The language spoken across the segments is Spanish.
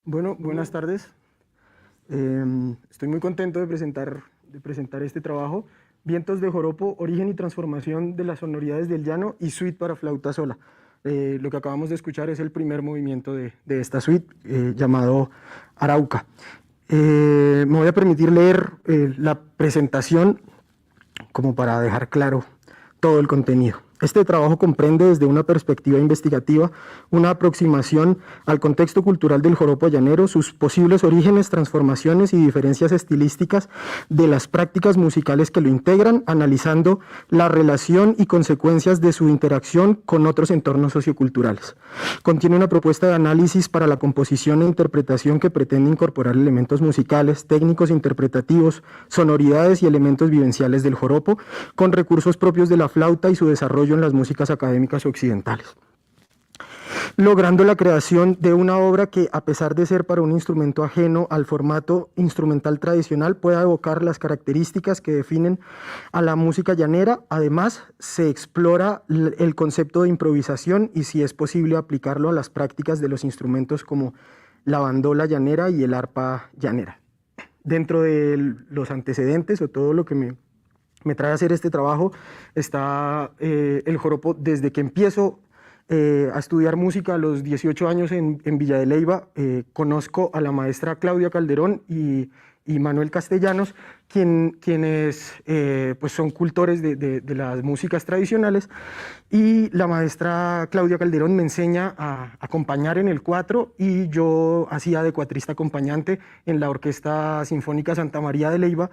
Bueno, buenas tardes. Estoy muy contento de presentar este trabajo, Vientos de Joropo, origen y transformación de las sonoridades del llano y suite para flauta sola. Lo que acabamos de escuchar es el primer movimiento de esta suite, llamado Arauca. Me voy a permitir leer la presentación como para dejar claro todo el contenido. Este trabajo comprende desde una perspectiva investigativa una aproximación al contexto cultural del joropo llanero, sus posibles orígenes, transformaciones y diferencias estilísticas de las prácticas musicales que lo integran, analizando la relación y consecuencias de su interacción con otros entornos socioculturales. Contiene una propuesta de análisis para la composición e interpretación que pretende incorporar elementos musicales, técnicos interpretativos, sonoridades y elementos vivenciales del joropo, con recursos propios de la flauta y su desarrollo en las músicas académicas occidentales, logrando la creación de una obra que, a pesar de ser para un instrumento ajeno al formato instrumental tradicional, pueda evocar las características que definen a la música llanera. Además, se explora el concepto de improvisación y si es posible aplicarlo a las prácticas de los instrumentos como la bandola llanera y el arpa llanera. Dentro de los antecedentes o todo lo que me trae a hacer este trabajo está el joropo desde que empiezo a estudiar música a los 18 años en Villa de Leyva. Conozco a la maestra Claudia Calderón y Manuel Castellanos, quienes pues son cultores de las músicas tradicionales, y la maestra Claudia Calderón me enseña a acompañar en el cuatro, y yo hacía de cuatrista acompañante en la Orquesta Sinfónica Santa María de Leyva,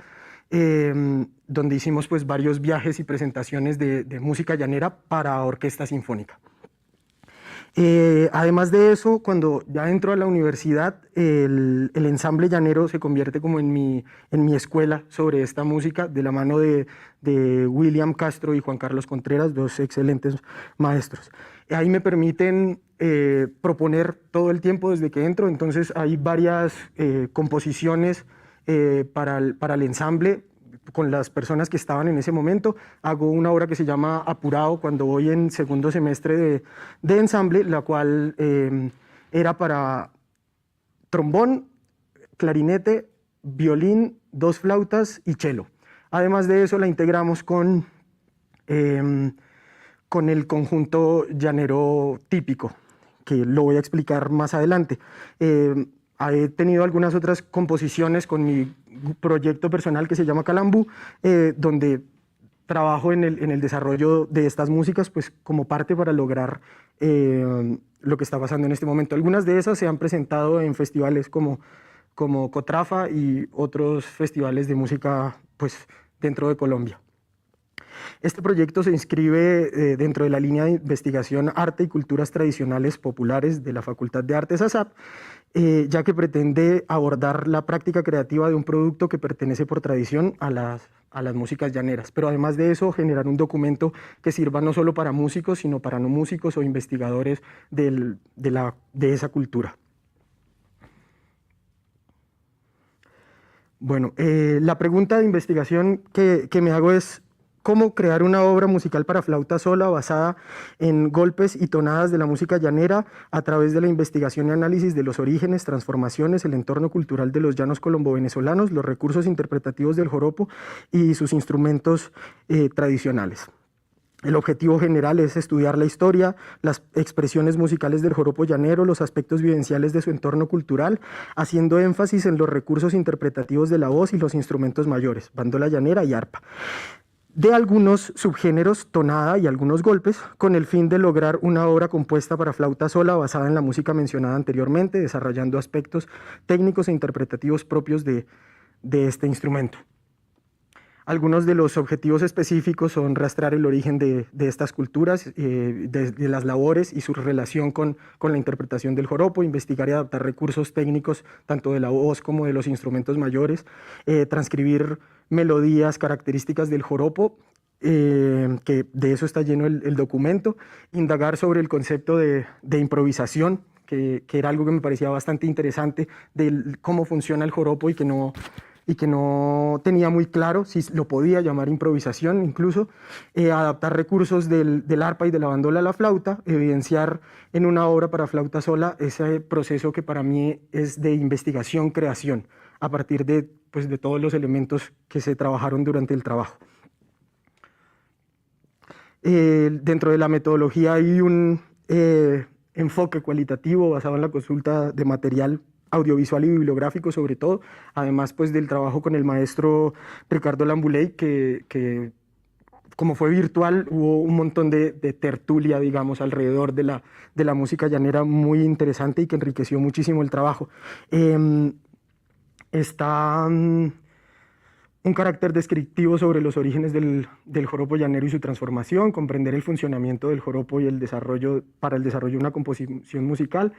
donde hicimos pues varios viajes y presentaciones de música llanera para orquesta sinfónica. Además de eso, cuando ya entro a la universidad, el ensamble llanero se convierte como en mi escuela sobre esta música, de la mano de William Castro y Juan Carlos Contreras, dos excelentes maestros. Ahí me permiten proponer todo el tiempo desde que entro, entonces hay varias composiciones para el ensamble con las personas que estaban en ese momento. Hago una obra que se llama Apurado cuando voy en segundo semestre de ensamble, la cual era para trombón, clarinete, violín, dos flautas y cello. Además de eso la integramos con el conjunto llanero típico, que lo voy a explicar más adelante. He tenido algunas otras composiciones con mi proyecto personal que se llama Calambú, donde trabajo en el desarrollo de estas músicas pues, como parte para lograr lo que está pasando en este momento. Algunas de esas se han presentado en festivales como Cotrafa y otros festivales de música pues, dentro de Colombia. Este proyecto se inscribe dentro de la línea de investigación Arte y Culturas Tradicionales Populares de la Facultad de Artes ASAP, ya que pretende abordar la práctica creativa de un producto que pertenece por tradición a las músicas llaneras, pero además de eso generar un documento que sirva no solo para músicos, sino para no músicos o investigadores de esa cultura. Bueno, la pregunta de investigación que me hago es: ¿cómo crear una obra musical para flauta sola basada en golpes y tonadas de la música llanera a través de la investigación y análisis de los orígenes, transformaciones, el entorno cultural de los llanos colombo-venezolanos, los recursos interpretativos del joropo y sus instrumentos tradicionales? El objetivo general es estudiar la historia, las expresiones musicales del joropo llanero, los aspectos vivenciales de su entorno cultural, haciendo énfasis en los recursos interpretativos de la voz y los instrumentos mayores, bandola llanera y arpa, de algunos subgéneros, tonada y algunos golpes, con el fin de lograr una obra compuesta para flauta sola basada en la música mencionada anteriormente, desarrollando aspectos técnicos e interpretativos propios de este instrumento. Algunos de los objetivos específicos son rastrear el origen de estas culturas, de las labores y su relación con la interpretación del joropo, investigar y adaptar recursos técnicos tanto de la voz como de los instrumentos mayores, transcribir melodías características del joropo, que de eso está lleno el documento, indagar sobre el concepto de improvisación, que era algo que me parecía bastante interesante, de cómo funciona el joropo y que no tenía muy claro si lo podía llamar improvisación incluso, adaptar recursos del arpa y de la bandola a la flauta, evidenciar en una obra para flauta sola ese proceso que para mí es de investigación-creación, a partir de todos los elementos que se trabajaron durante el trabajo. Dentro de la metodología hay un enfoque cualitativo basado en la consulta de material audiovisual y bibliográfico sobre todo, además pues del trabajo con el maestro Ricardo Lambuley, que como fue virtual hubo un montón de tertulia, digamos, alrededor de la música llanera muy interesante y que enriqueció muchísimo el trabajo. Está un carácter descriptivo sobre los orígenes del joropo llanero y su transformación, comprender el funcionamiento del joropo y para el desarrollo de una composición musical,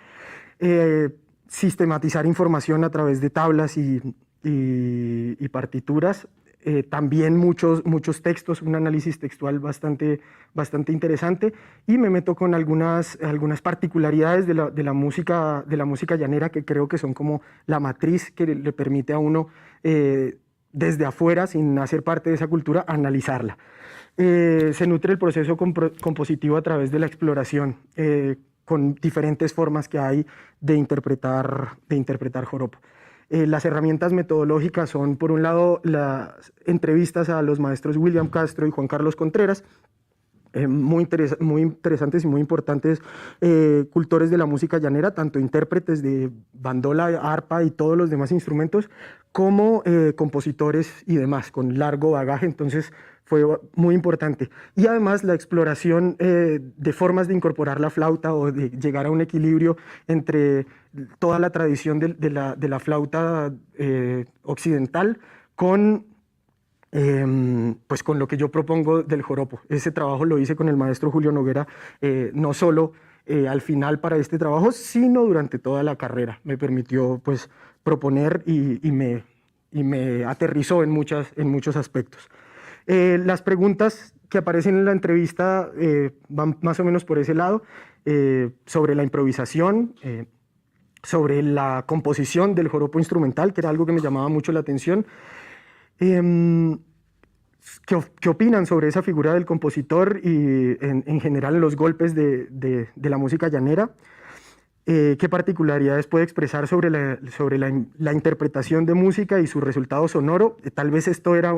sistematizar información a través de tablas y partituras, también muchos textos, un análisis textual bastante interesante, y me meto con algunas particularidades de la música llanera que creo que son como la matriz que le permite a uno desde afuera, sin hacer parte de esa cultura, analizarla. Se nutre el proceso compositivo a través de la exploración, con diferentes formas que hay de interpretar joropo. Las herramientas metodológicas son, por un lado, las entrevistas a los maestros William Castro y Juan Carlos Contreras, muy interesantes y muy importantes cultores de la música llanera, tanto intérpretes de bandola, arpa y todos los demás instrumentos, como compositores y demás, con largo bagaje. Entonces fue muy importante. Y además la exploración de formas de incorporar la flauta o de llegar a un equilibrio entre toda la tradición de la flauta occidental con pues con lo que yo propongo del joropo. Ese trabajo lo hice con el maestro Julio Noguera, no solo al final para este trabajo, sino durante toda la carrera. Me permitió pues proponer y me aterrizó en muchos aspectos. Las preguntas que aparecen en la entrevista van más o menos por ese lado, sobre la improvisación, sobre la composición del joropo instrumental, que era algo que me llamaba mucho la atención. ¿Qué opinan sobre esa figura del compositor y en general los golpes de la música llanera? ¿Qué particularidades puede expresar sobre la interpretación de música y su resultado sonoro? Tal vez esto era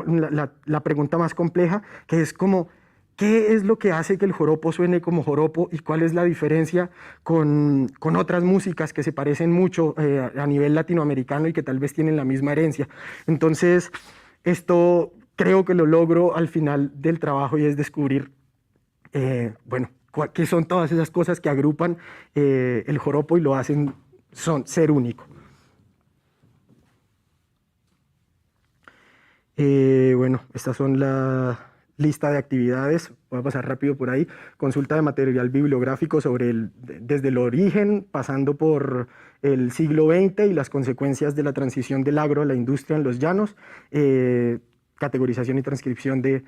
la pregunta más compleja, que es como, ¿qué es lo que hace que el joropo suene como joropo y cuál es la diferencia con otras músicas que se parecen mucho a nivel latinoamericano y que tal vez tienen la misma herencia? Entonces, esto creo que lo logro al final del trabajo y es descubrir, bueno, qué son todas esas cosas que agrupan el joropo y lo hacen ser único. Bueno, estas son la lista de actividades. Voy a pasar rápido por ahí. Consulta de material bibliográfico desde el origen, pasando por el siglo XX y las consecuencias de la transición del agro a la industria en los llanos, categorización y transcripción de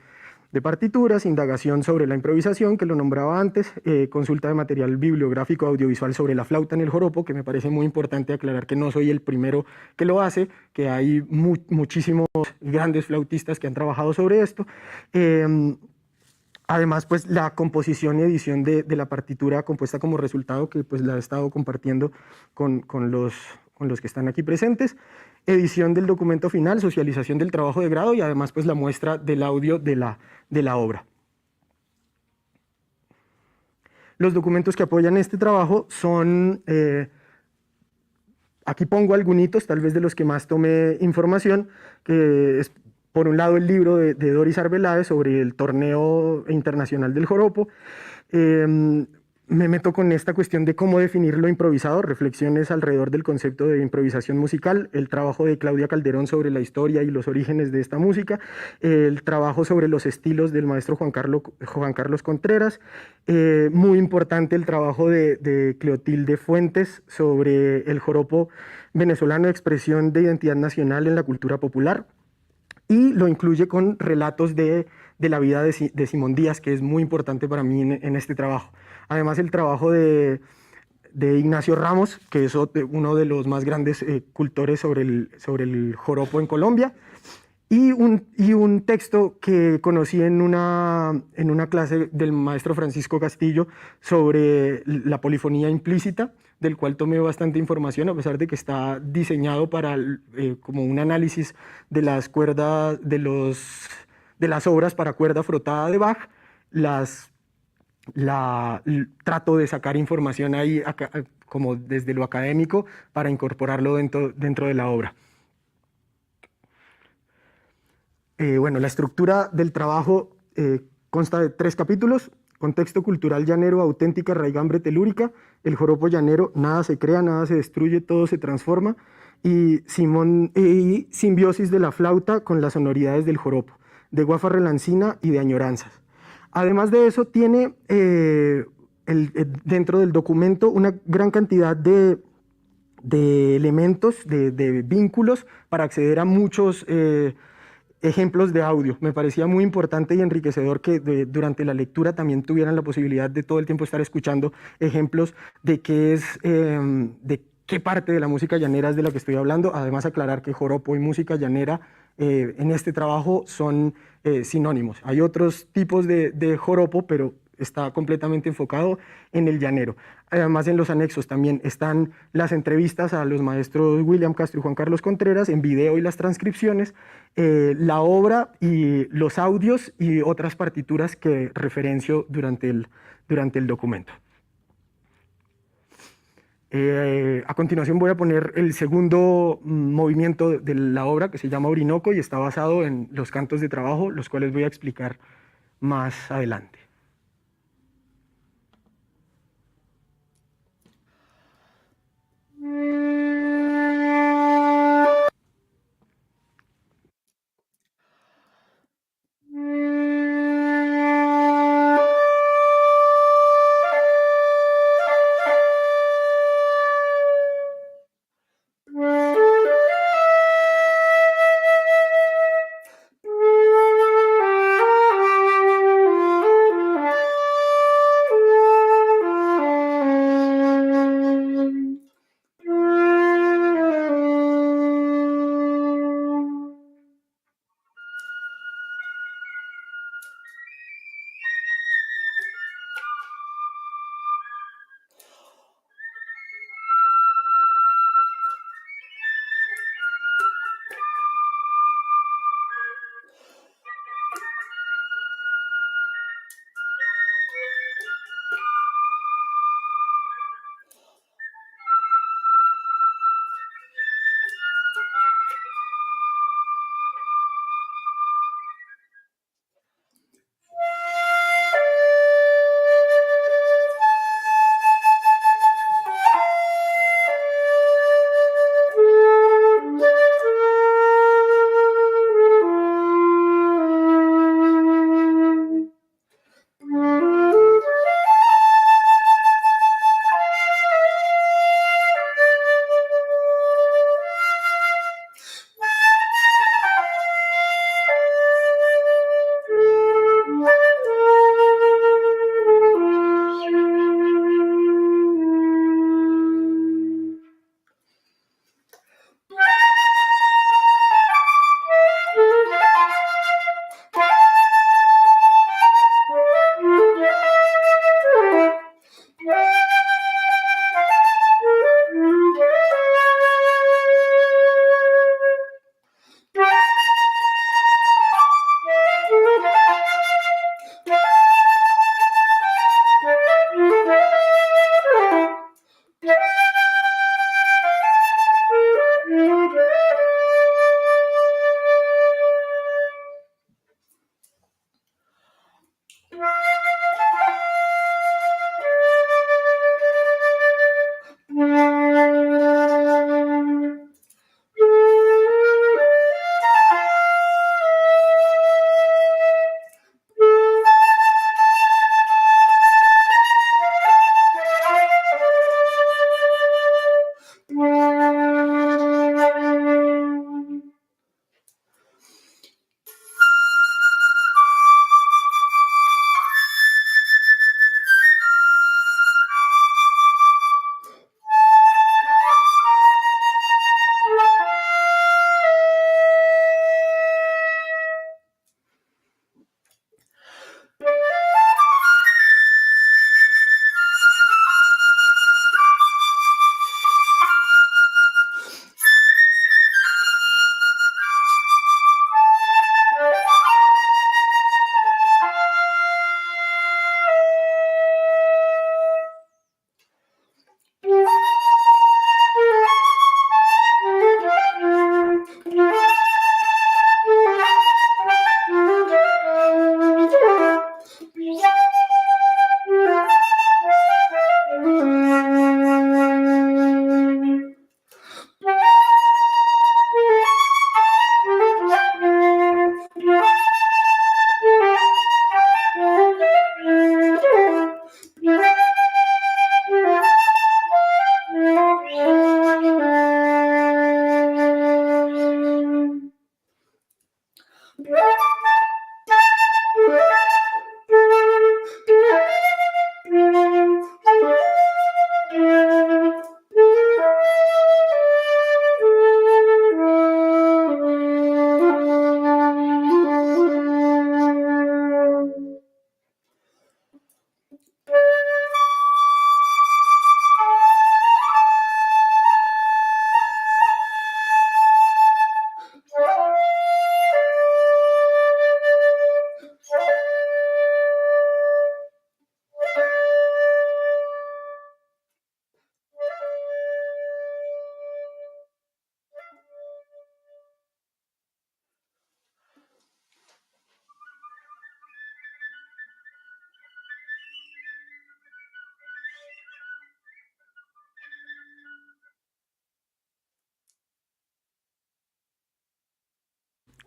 partituras, indagación sobre la improvisación, que lo nombraba antes, consulta de material bibliográfico audiovisual sobre la flauta en el joropo, que me parece muy importante aclarar que no soy el primero que lo hace, que hay muchísimos grandes flautistas que han trabajado sobre esto. Además, pues la composición y edición de la partitura compuesta como resultado, que pues la he estado compartiendo con los que están aquí presentes. Edición del documento final, socialización del trabajo de grado y además pues la muestra del audio de la obra. Los documentos que apoyan este trabajo son, aquí pongo algunos, tal vez de los que más tomé información, que es por un lado el libro de Doris Arbeláez sobre el torneo internacional del joropo. Me meto con esta cuestión de cómo definir lo improvisado, reflexiones alrededor del concepto de improvisación musical, el trabajo de Claudia Calderón sobre la historia y los orígenes de esta música, el trabajo sobre los estilos del maestro Juan Carlos Contreras, muy importante el trabajo de Cleotilde Fuentes sobre el joropo venezolano, expresión de identidad nacional en la cultura popular, y lo incluye con relatos de la vida de Simón Díaz, que es muy importante para mí en este trabajo. Además, el trabajo de Ignacio Ramos, que es uno de los más grandes cultores sobre el joropo en Colombia, y un texto que conocí en una clase del maestro Francisco Castillo sobre la polifonía implícita, del cual tomé bastante información, a pesar de que está diseñado para como un análisis de las cuerdas, de las obras para cuerda frotada de Bach. Trato de sacar información ahí como desde lo académico para incorporarlo dentro de la obra. Bueno, la estructura del trabajo consta de 3 capítulos: contexto cultural llanero, auténtica raigambre telúrica, el joropo llanero, nada se crea, nada se destruye, todo se transforma, y simbiosis de la flauta con las sonoridades del joropo, de guafa relancina y de añoranzas. Además de eso, tiene dentro del documento una gran cantidad de elementos, de vínculos para acceder a muchos ejemplos de audio. Me parecía muy importante y enriquecedor que durante la lectura también tuvieran la posibilidad de todo el tiempo estar escuchando ejemplos de qué parte de la música llanera es de la que estoy hablando. Además, aclarar que joropo y música llanera en este trabajo son sinónimos. Hay otros tipos de joropo, pero está completamente enfocado en el llanero. Además, en los anexos también están las entrevistas a los maestros William Castro y Juan Carlos Contreras en video y las transcripciones, la obra y los audios y otras partituras que referencio durante el documento. A continuación voy a poner el segundo movimiento de la obra, que se llama Orinoco y está basado en los cantos de trabajo, los cuales voy a explicar más adelante.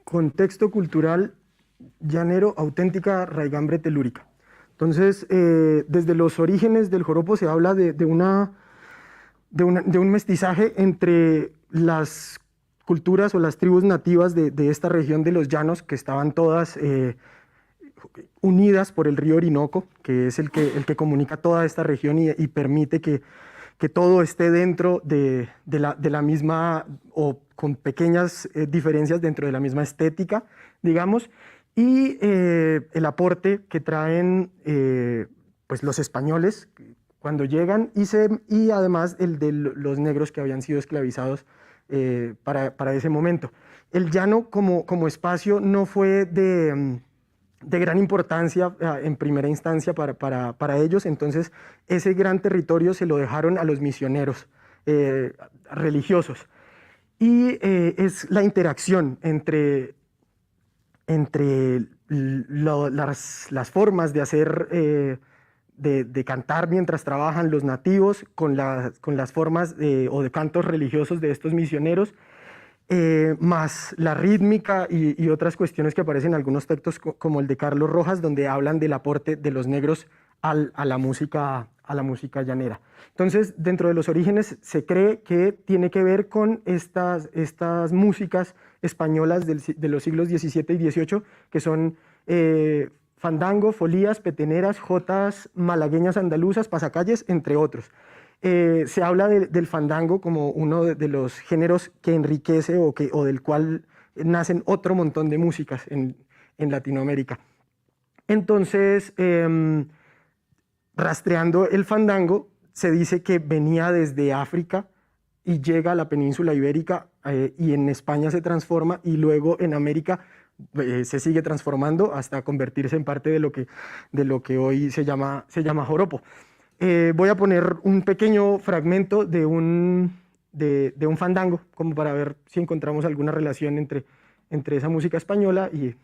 contexto cultural llanero, auténtica raigambre telúrica. Entonces, desde los orígenes del joropo se habla de un mestizaje entre las culturas o las tribus nativas de esta región de los llanos, que estaban todas unidas por el río Orinoco, que es el que comunica toda esta región y permite que todo esté dentro de la misma, o con pequeñas diferencias dentro de la misma estética, digamos, y el aporte que traen pues los españoles cuando llegan y además el de los negros que habían sido esclavizados para ese momento. El llano como espacio no fue de gran importancia en primera instancia para ellos, entonces ese gran territorio se lo dejaron a los misioneros religiosos. Y es la interacción entre las formas de hacer, de cantar mientras trabajan los nativos con las formas o de cantos religiosos de estos misioneros, más la rítmica y otras cuestiones que aparecen en algunos textos como el de Carlos Rojas, donde hablan del aporte de los negros a la música llanera. Entonces, dentro de los orígenes se cree que tiene que ver con estas músicas españolas de los siglos XVII y XVIII, que son fandango, folías, peteneras, jotas malagueñas andaluzas, pasacalles, entre otros. Se habla del fandango como uno de los géneros que enriquece o del cual nacen otro montón de músicas en Latinoamérica. Entonces, rastreando el fandango, se dice que venía desde África y llega a la península ibérica y en España se transforma y luego en América se sigue transformando hasta convertirse en parte de lo que hoy se llama joropo. Voy a poner un pequeño fragmento de un fandango, como para ver si encontramos alguna relación entre esa música española y...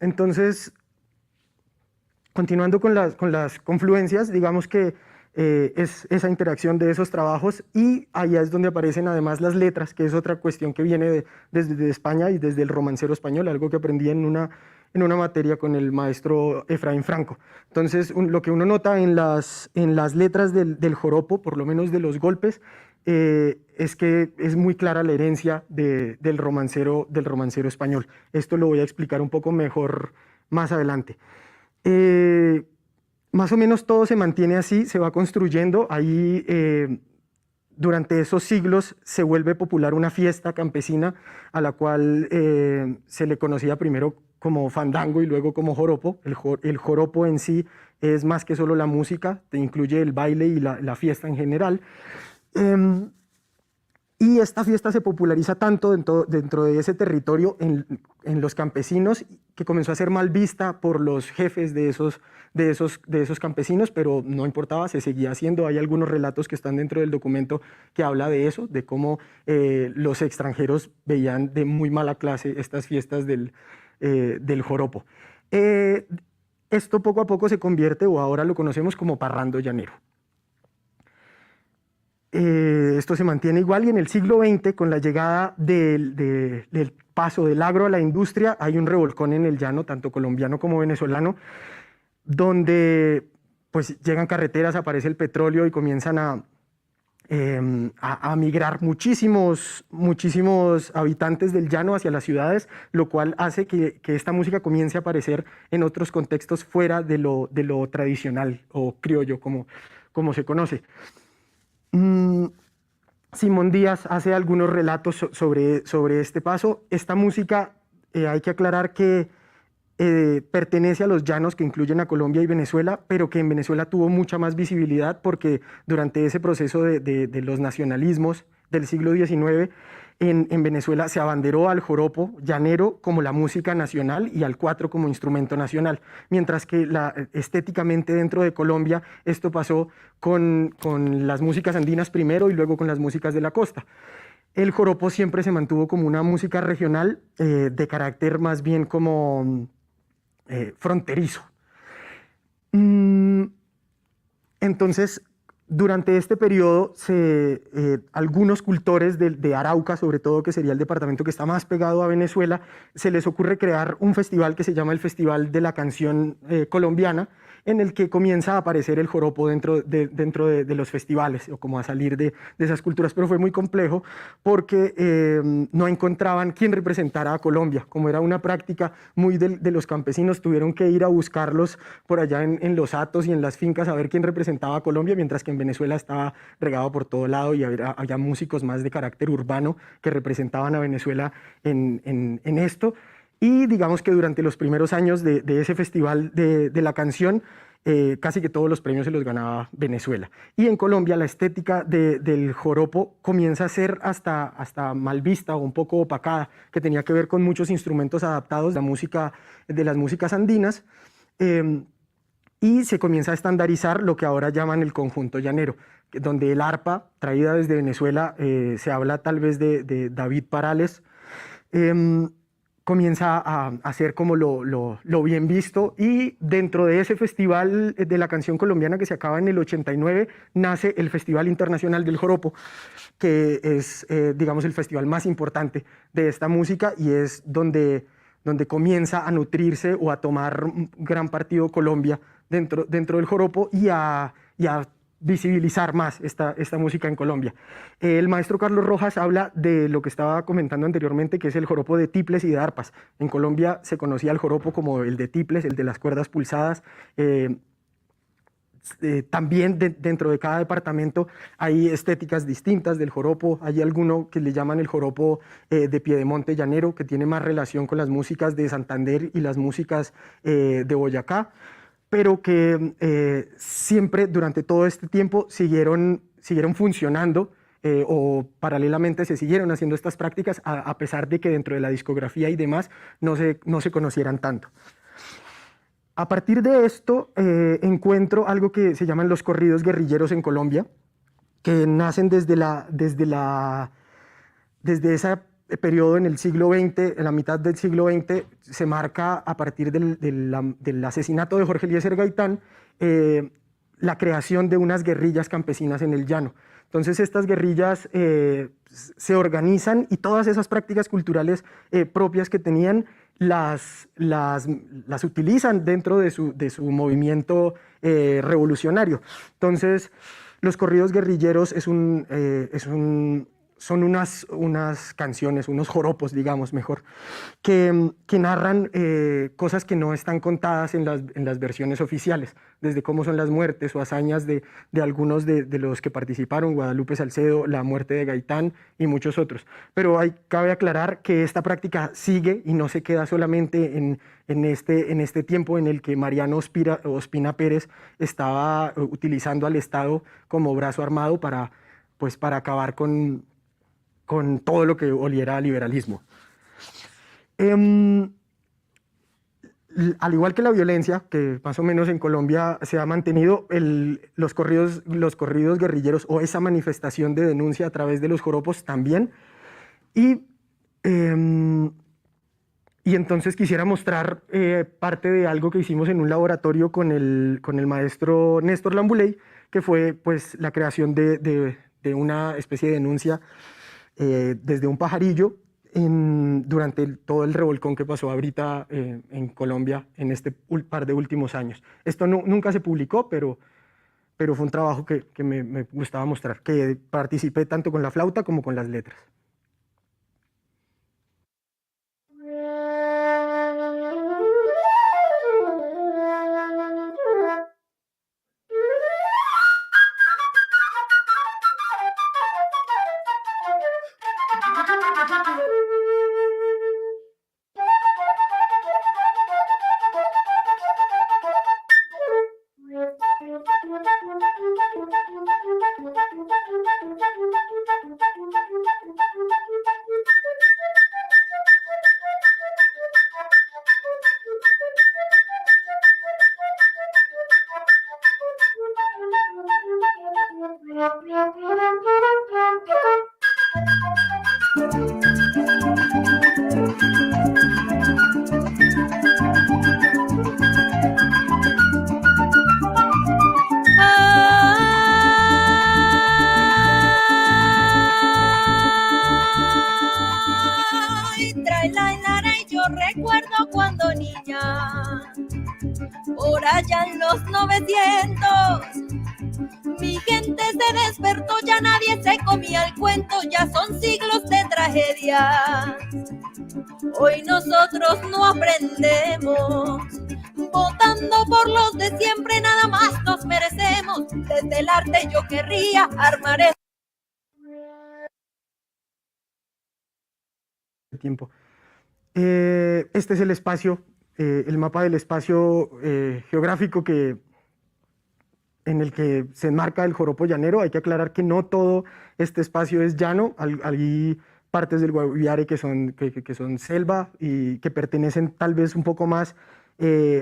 Entonces, continuando con las confluencias, digamos que es esa interacción de esos trabajos y allá es donde aparecen además las letras, que es otra cuestión que viene desde España y desde el romancero español, algo que aprendí en una materia con el maestro Efraín Franco. Entonces, lo que uno nota en las letras del joropo, por lo menos de los golpes, es que es muy clara la herencia del romancero español. Esto lo voy a explicar un poco mejor más adelante. Más o menos todo se mantiene así, se va construyendo. Ahí, durante esos siglos, se vuelve popular una fiesta campesina a la cual se le conocía primero como fandango y luego como joropo. El joropo en sí es más que solo la música, te incluye el baile y la fiesta en general. Y esta fiesta se populariza tanto dentro de ese territorio en los campesinos que comenzó a ser mal vista por los jefes de esos campesinos, pero no importaba, se seguía haciendo. Hay algunos relatos que están dentro del documento que habla de eso, de cómo los extranjeros veían de muy mala clase estas fiestas del joropo. Esto poco a poco se convierte, o ahora lo conocemos como parrando llanero. Esto se mantiene igual y en el siglo XX, con la llegada del paso del agro a la industria, hay un revolcón en el llano, tanto colombiano como venezolano, donde pues llegan carreteras, aparece el petróleo y comienzan a migrar muchísimos habitantes del llano hacia las ciudades, lo cual hace que esta música comience a aparecer en otros contextos fuera de lo tradicional o criollo, como se conoce. Simón Díaz hace algunos relatos sobre este paso. Esta música, hay que aclarar que pertenece a los llanos que incluyen a Colombia y Venezuela, pero que en Venezuela tuvo mucha más visibilidad porque durante ese proceso de los nacionalismos del siglo XIX, en Venezuela se abanderó al joropo llanero como la música nacional y al cuatro como instrumento nacional, mientras que estéticamente dentro de Colombia esto pasó con las músicas andinas primero y luego con las músicas de la costa. El joropo siempre se mantuvo como una música regional de carácter más bien como fronterizo. Mm, entonces, durante este periodo, algunos cultores de Arauca, sobre todo, que sería el departamento que está más pegado a Venezuela, se les ocurre crear un festival que se llama el Festival de la Canción Colombiana, en el que comienza a aparecer el joropo dentro de los festivales, o como a salir de esas culturas. Pero fue muy complejo porque no encontraban quién representara a Colombia. Como era una práctica muy de los campesinos, tuvieron que ir a buscarlos por allá en los hatos y en las fincas a ver quién representaba a Colombia, mientras que en Venezuela estaba regado por todo lado y había músicos más de carácter urbano que representaban a Venezuela en esto. Y digamos que durante los primeros años de ese festival de la canción, casi que todos los premios se los ganaba Venezuela. Y en Colombia la estética del joropo comienza a ser hasta mal vista o un poco opacada, que tenía que ver con muchos instrumentos adaptados de las músicas andinas. Y se comienza a estandarizar lo que ahora llaman el conjunto llanero, donde el arpa, traída desde Venezuela, se habla tal vez de David Parales, comienza a ser como lo bien visto, y dentro de ese festival de la canción colombiana que se acaba en el 89, nace el Festival Internacional del Joropo, que es, digamos, el festival más importante de esta música y es donde comienza a nutrirse o a tomar gran partido Colombia dentro del joropo y a visibilizar más esta música en Colombia. El maestro Carlos Rojas habla de lo que estaba comentando anteriormente, que es el joropo de tiples y de arpas. En Colombia se conocía el joropo como el de tiples, el de las cuerdas pulsadas. También dentro de cada departamento hay estéticas distintas del joropo. Hay alguno que le llaman el joropo de Piedemonte llanero, que tiene más relación con las músicas de Santander y las músicas de Boyacá, pero que siempre durante todo este tiempo siguieron funcionando, o paralelamente se siguieron haciendo estas prácticas a pesar de que dentro de la discografía y demás no se conocieran tanto. A partir de esto encuentro algo que se llaman los corridos guerrilleros en Colombia, que nacen desde ese periodo en el siglo XX, en la mitad del siglo XX. Se marca a partir del asesinato de Jorge Eliezer Gaitán, la creación de unas guerrillas campesinas en el llano. Entonces estas guerrillas se organizan y todas esas prácticas culturales propias que tenían las utilizan dentro de su movimiento revolucionario. Entonces los corridos guerrilleros son unas canciones, unos joropos, digamos mejor, que narran cosas que no están contadas en las versiones oficiales, desde cómo son las muertes o hazañas de algunos de los que participaron, Guadalupe Salcedo, la muerte de Gaitán y muchos otros. Pero cabe aclarar que esta práctica sigue y no se queda solamente en este tiempo en el que Mariano Ospina Pérez estaba utilizando al Estado como brazo armado para acabar con todo lo que oliera a liberalismo. Al igual que la violencia, que más o menos en Colombia se ha mantenido, los corridos guerrilleros o esa manifestación de denuncia a través de los joropos también. Y entonces quisiera mostrar parte de algo que hicimos en un laboratorio con el maestro Néstor Lambuley, que fue pues la creación de una especie de denuncia desde un pajarillo durante todo el revolcón que pasó ahorita en Colombia en este par de últimos años. Esto nunca se publicó, pero fue un trabajo que me gustaba mostrar, que participé tanto con la flauta como con las letras. Recuerdo cuando niña, por allá en los 900, mi gente se despertó, ya nadie se comía el cuento, ya son siglos de tragedia. Hoy nosotros no aprendemos, votando por los de siempre, nada más nos merecemos. Desde el arte yo querría armar el tiempo. Este es el espacio, el mapa del espacio geográfico en el que se enmarca el joropo llanero. Hay que aclarar que no todo este espacio es llano, hay partes del Guaviare que son selva y que pertenecen tal vez un poco más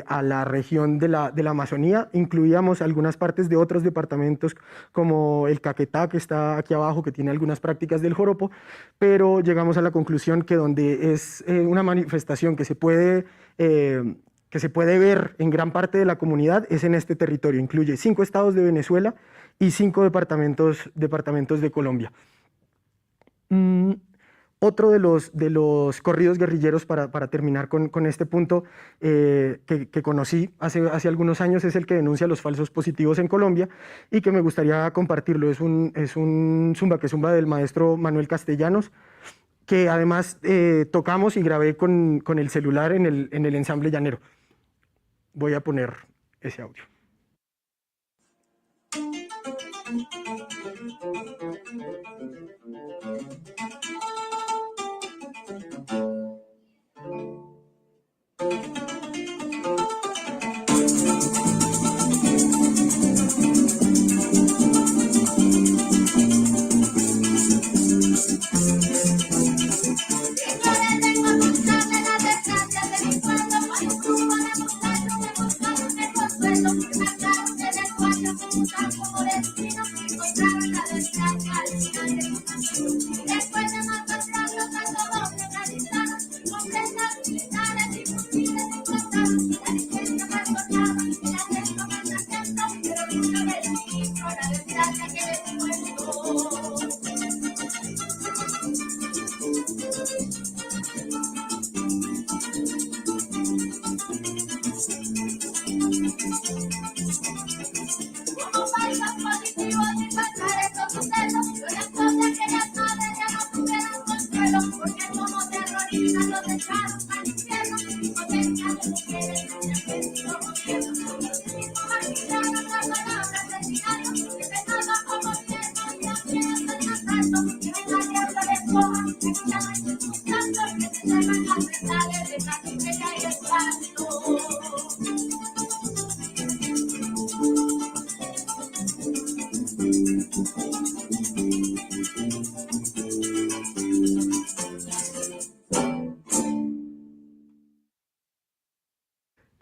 a la región de la Amazonía. Incluíamos algunas partes de otros departamentos como el Caquetá, que está aquí abajo, que tiene algunas prácticas del joropo, pero llegamos a la conclusión que donde es una manifestación que se puede ver en gran parte de la comunidad es en este territorio. Incluye 5 estados de Venezuela y 5 departamentos de Colombia. Otro de los corridos guerrilleros, para terminar con este punto, que conocí hace algunos años, es el que denuncia los falsos positivos en Colombia y que me gustaría compartirlo. Es un zumba que zumba del maestro Manuel Castellanos, que además tocamos y grabé con el celular en el ensamble llanero. Voy a poner ese audio.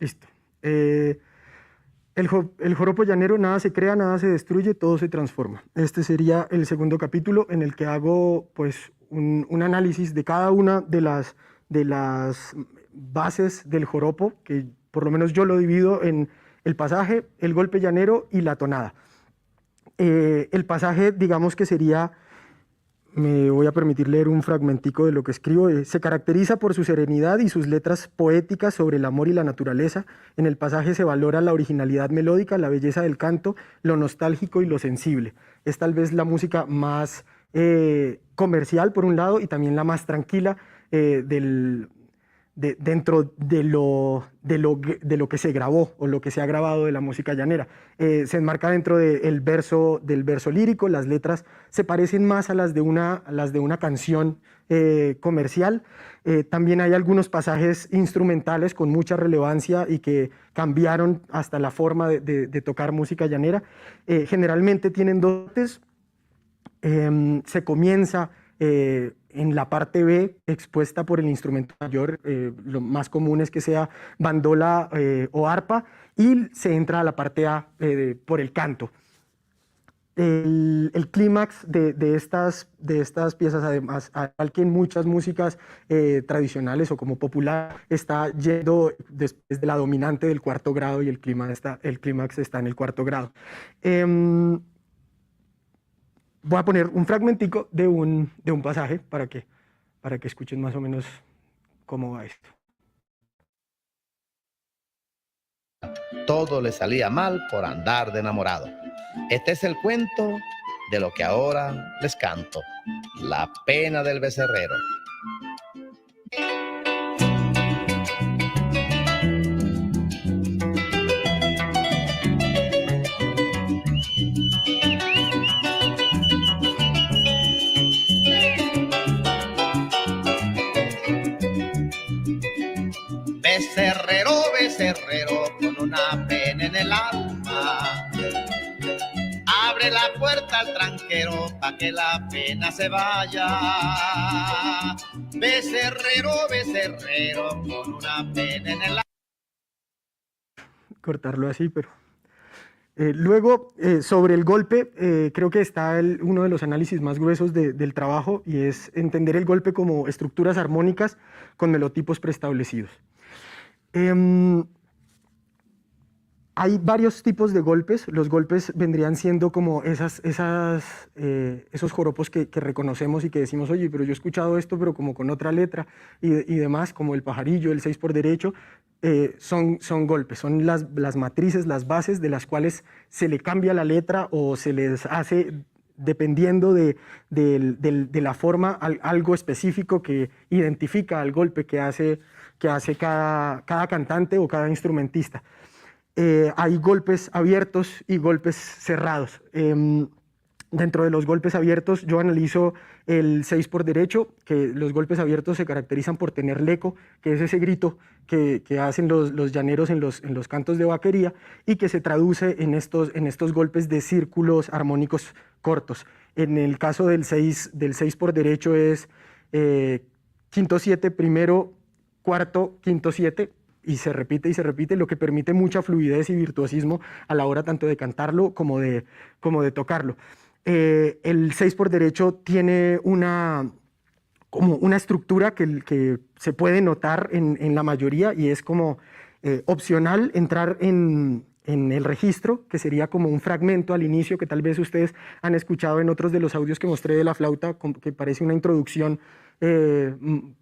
Listo. El joropo llanero, nada se crea, nada se destruye, todo se transforma. Este sería el segundo capítulo en el que hago pues, un análisis de cada una de las bases del joropo, que por lo menos yo lo divido en el pasaje, el golpe llanero y la tonada. El pasaje, digamos que sería... Me voy a permitir leer un fragmentico de lo que escribo. Se caracteriza por su serenidad y sus letras poéticas sobre el amor y la naturaleza. En el pasaje se valora la originalidad melódica, la belleza del canto, lo nostálgico y lo sensible. Es tal vez la música más comercial, por un lado, y también la más tranquila dentro de lo que se grabó o lo que se ha grabado de la música llanera. Se enmarca dentro del verso lírico. Las letras se parecen más a las de una canción comercial. También hay algunos pasajes instrumentales con mucha relevancia y que cambiaron hasta la forma de tocar música llanera. Generalmente tienen dotes. Se comienza en la parte B, expuesta por el instrumento mayor. Lo más común es que sea bandola o arpa, y se entra a la parte A por el canto. el clímax de estas piezas, además, al igual que en muchas músicas tradicionales o como popular, está yendo después de la dominante del cuarto grado y el clímax está en el cuarto grado. Voy a poner un fragmentico de un pasaje para que escuchen más o menos cómo va esto. Todo le salía mal por andar de enamorado. Este es el cuento de lo que ahora les canto, la pena del becerrero. Becerrero, becerrero, con una pena en el alma, abre la puerta al tranquero pa' que la pena se vaya. Becerrero, becerrero, con una pena en el alma. Cortarlo así, pero... luego, sobre el golpe, creo que está uno de los análisis más gruesos del trabajo, y es entender el golpe como estructuras armónicas con melotipos preestablecidos. Hay varios tipos de golpes. Los golpes vendrían siendo como esos joropos que reconocemos y que decimos, oye, pero yo he escuchado esto, pero como con otra letra y demás, como el pajarillo, el 6 por derecho, son golpes, son las matrices, las bases de las cuales se le cambia la letra o se les hace, dependiendo de la forma, algo específico que identifica al golpe que hace cada cantante o cada instrumentista. Hay golpes abiertos y golpes cerrados. Dentro de los golpes abiertos yo analizo el 6 por derecho, que los golpes abiertos se caracterizan por tener leco, que es ese grito que hacen los llaneros en los cantos de vaquería y que se traduce en estos golpes de círculos armónicos cortos. En el caso del 6 por derecho es quinto 7, primero, cuarto, quinto 7, y se repite, lo que permite mucha fluidez y virtuosismo a la hora tanto de cantarlo como de tocarlo. El 6 por derecho tiene como una estructura que se puede notar en la mayoría, y es como opcional entrar en el registro, que sería como un fragmento al inicio, que tal vez ustedes han escuchado en otros de los audios que mostré de la flauta, que parece una introducción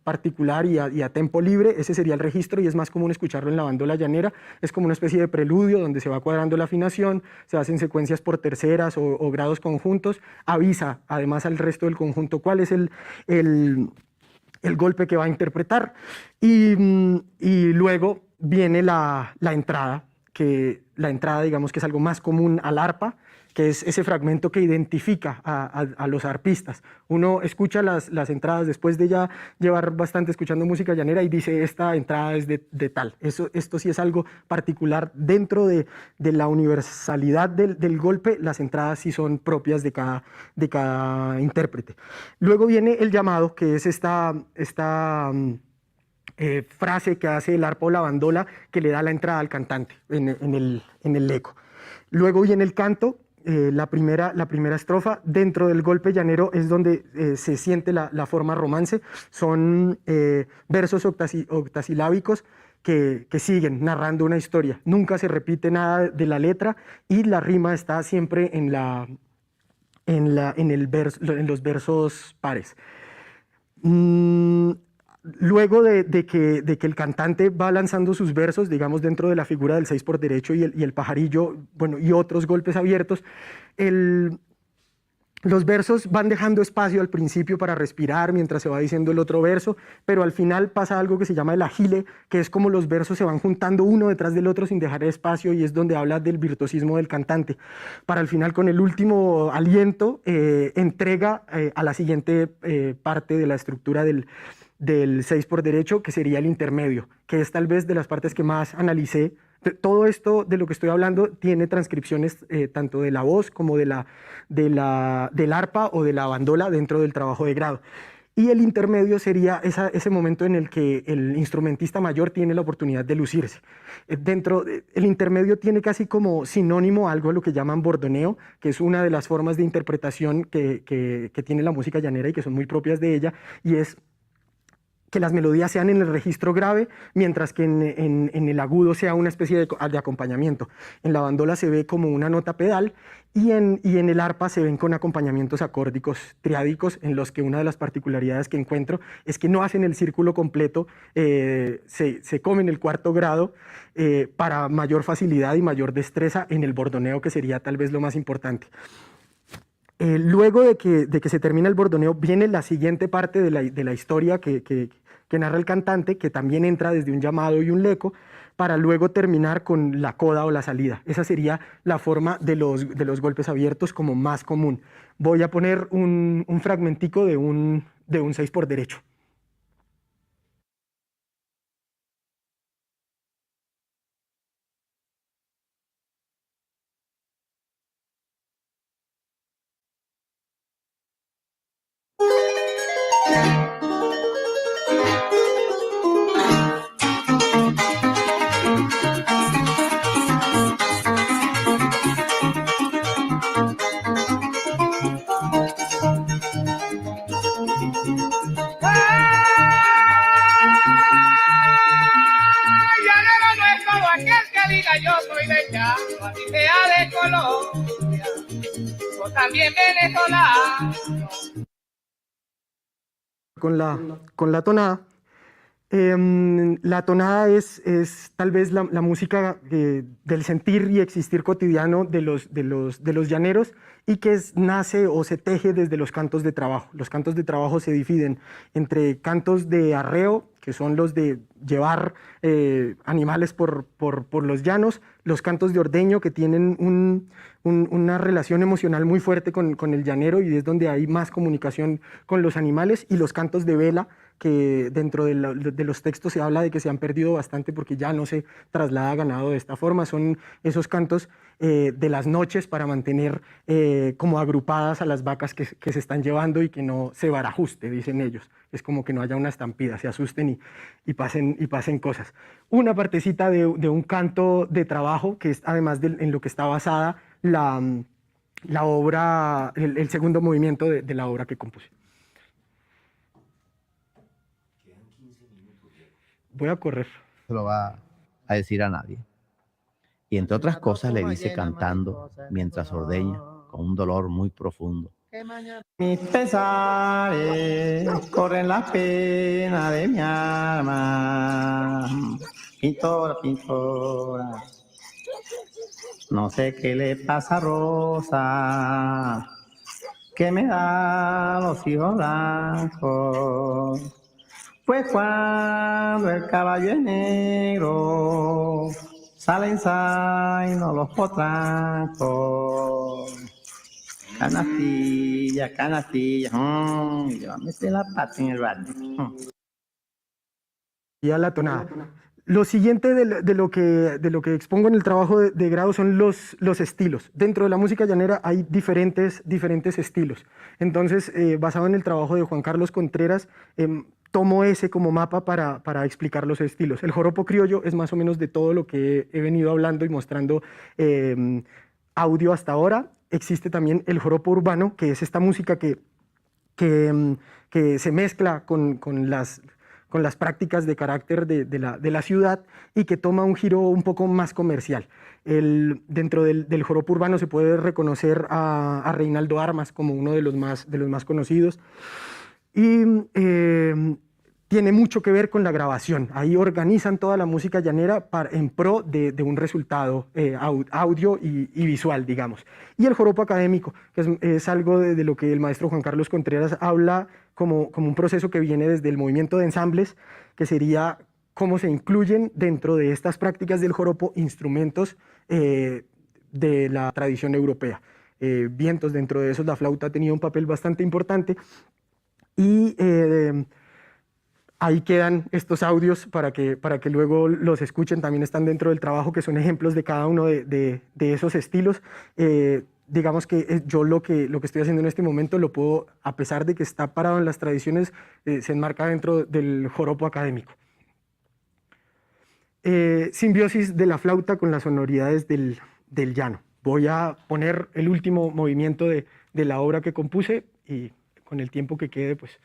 particular y a tempo libre. Ese sería el registro, y es más común escucharlo en la bandola llanera. Es como una especie de preludio donde se va cuadrando la afinación, se hacen secuencias por terceras o grados conjuntos, avisa además al resto del conjunto cuál es el golpe que va a interpretar, y luego viene la entrada, digamos que es algo más común al arpa, que es ese fragmento que identifica a los arpistas. Uno escucha las entradas después de ya llevar bastante escuchando música llanera y dice, esta entrada es de tal. Esto sí es algo particular. Dentro de la universalidad del golpe, las entradas sí son propias de cada intérprete. Luego viene el llamado, que es esta frase que hace el arpa o la bandola que le da la entrada al cantante en el eco. Luego viene el canto. La primera estrofa dentro del golpe llanero es donde se siente la forma romance. Son versos octasilábicos que siguen narrando una historia. Nunca se repite nada de la letra, y la rima está siempre en los versos pares. Luego de que el cantante va lanzando sus versos, digamos, dentro de la figura del 6 por derecho y el pajarillo, bueno, y otros golpes abiertos, los versos van dejando espacio al principio para respirar mientras se va diciendo el otro verso, pero al final pasa algo que se llama el agile, que es como los versos se van juntando uno detrás del otro sin dejar espacio, y es donde habla del virtuosismo del cantante. Para al final, con el último aliento, entrega a la siguiente parte de la estructura del 6 por derecho, que sería el intermedio, que es tal vez de las partes que más analicé. Todo esto de lo que estoy hablando tiene transcripciones tanto de la voz como del arpa o de la bandola dentro del trabajo de grado. y el intermedio sería ese momento en el que el instrumentista mayor tiene la oportunidad de lucirse. El intermedio tiene casi como sinónimo algo a lo que llaman bordoneo, que es una de las formas de interpretación que tiene la música llanera y que son muy propias de ella, y es que las melodías sean en el registro grave, mientras que en el agudo sea una especie de acompañamiento. En la bandola se ve como una nota pedal y en el arpa se ven con acompañamientos acórdicos triádicos, en los que una de las particularidades que encuentro es que no hacen el círculo completo, se comen el cuarto grado para mayor facilidad y mayor destreza en el bordoneo, que sería tal vez lo más importante. Luego de que se termina el bordoneo, viene la siguiente parte de la historia que narra el cantante, que también entra desde un llamado y un leco, para luego terminar con la coda o la salida. Esa sería la forma de los golpes abiertos como más común. Voy a poner un fragmentico de un 6 por derecho. Yo soy de llano, así sea de Colombia, o también venezolano. Con la tonada. La tonada es tal vez la música del sentir y existir cotidiano de los llaneros, y que nace o se teje desde los cantos de trabajo. Los cantos de trabajo se dividen entre cantos de arreo, que son los de llevar animales por los llanos, los cantos de ordeño, que tienen una relación emocional muy fuerte con el llanero, y es donde hay más comunicación con los animales, y los cantos de vela, que dentro de los textos se habla de que se han perdido bastante porque ya no se traslada ganado de esta forma. Son esos cantos de las noches para mantener como agrupadas a las vacas que se están llevando y que no se barajuste, dicen ellos. Es como que no haya una estampida, se asusten y pasen cosas. Una partecita de un canto de trabajo, que es además en lo que está basada la obra, el segundo movimiento de la obra que compuse. Voy a correr. Se lo va a decir a nadie. Y entre otras cosas le dice cantando mientras ordeña con un dolor muy profundo. Mis pesares corren la pena de mi alma. Pintora, pintora. No sé qué le pasa a Rosa, que me da los hijos blancos. Pues cuando el caballo es negro, salen sainos los potrancos. Canastilla, canastilla, yo metí la pata en el balde. Y a la tonada. Lo siguiente de lo que expongo en el trabajo de grado son los estilos. Dentro de la música llanera hay diferentes estilos. Entonces, basado en el trabajo de Juan Carlos Contreras, tomo ese como mapa para explicar los estilos. El joropo criollo es más o menos de todo lo que he venido hablando y mostrando audio hasta ahora. Existe también el joropo urbano, que es esta música que se mezcla con las prácticas de carácter de la ciudad, y que toma un giro un poco más comercial. Dentro del joropo urbano se puede reconocer a Reinaldo Armas como uno de los más conocidos, y tiene mucho que ver con la grabación. Ahí organizan toda la música llanera en pro de un resultado audio y visual, digamos. Y el joropo académico, que es algo de lo que el maestro Juan Carlos Contreras habla como un proceso que viene desde el movimiento de ensambles, que sería cómo se incluyen dentro de estas prácticas del joropo instrumentos de la tradición europea. Vientos, dentro de esos la flauta ha tenido un papel bastante importante, y ahí quedan estos audios para que luego los escuchen. También están dentro del trabajo, que son ejemplos de cada uno de esos estilos. digamos que yo lo que estoy haciendo en este momento lo puedo, a pesar de que está parado en las tradiciones, se enmarca dentro del joropo académico. Simbiosis de la flauta con las sonoridades del llano. Voy a poner el último movimiento de la obra que compuse y con el tiempo que quede, pues...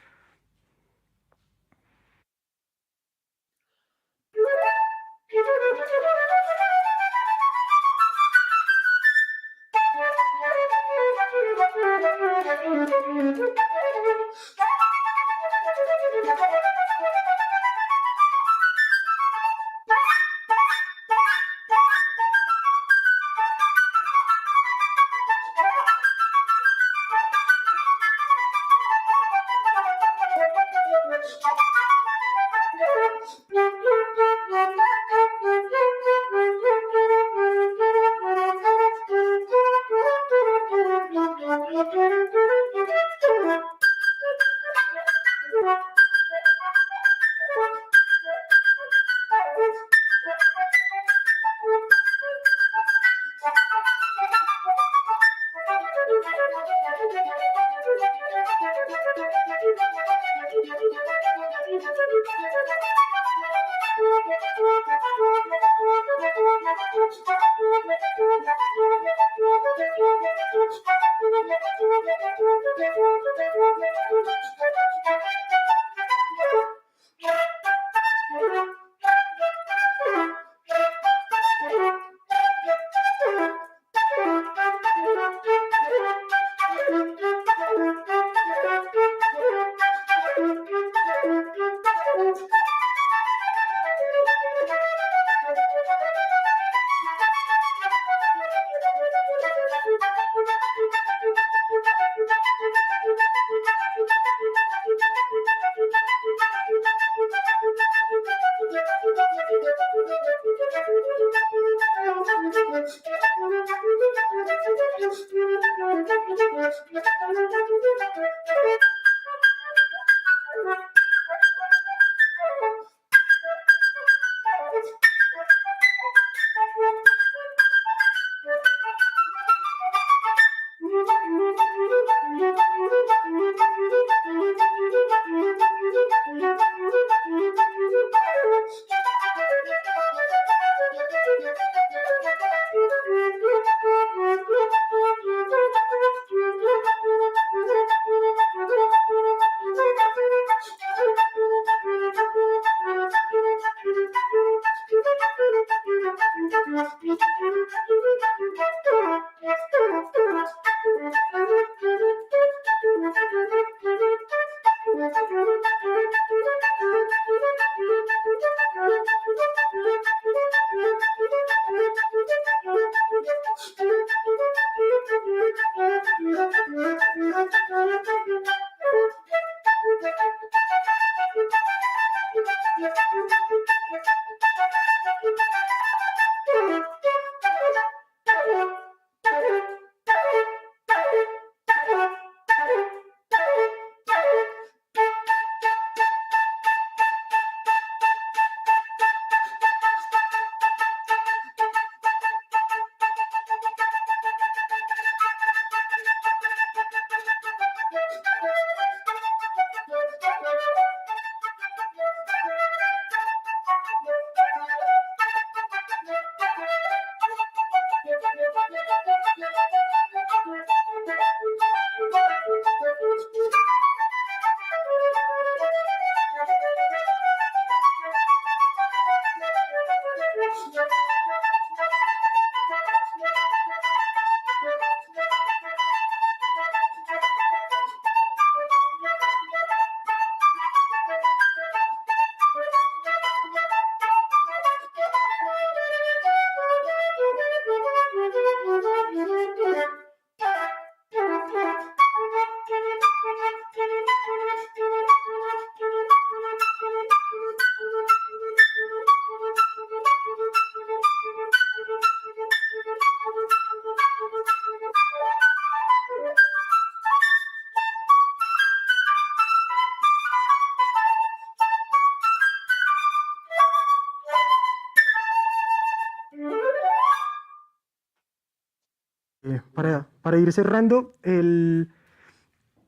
para ir cerrando,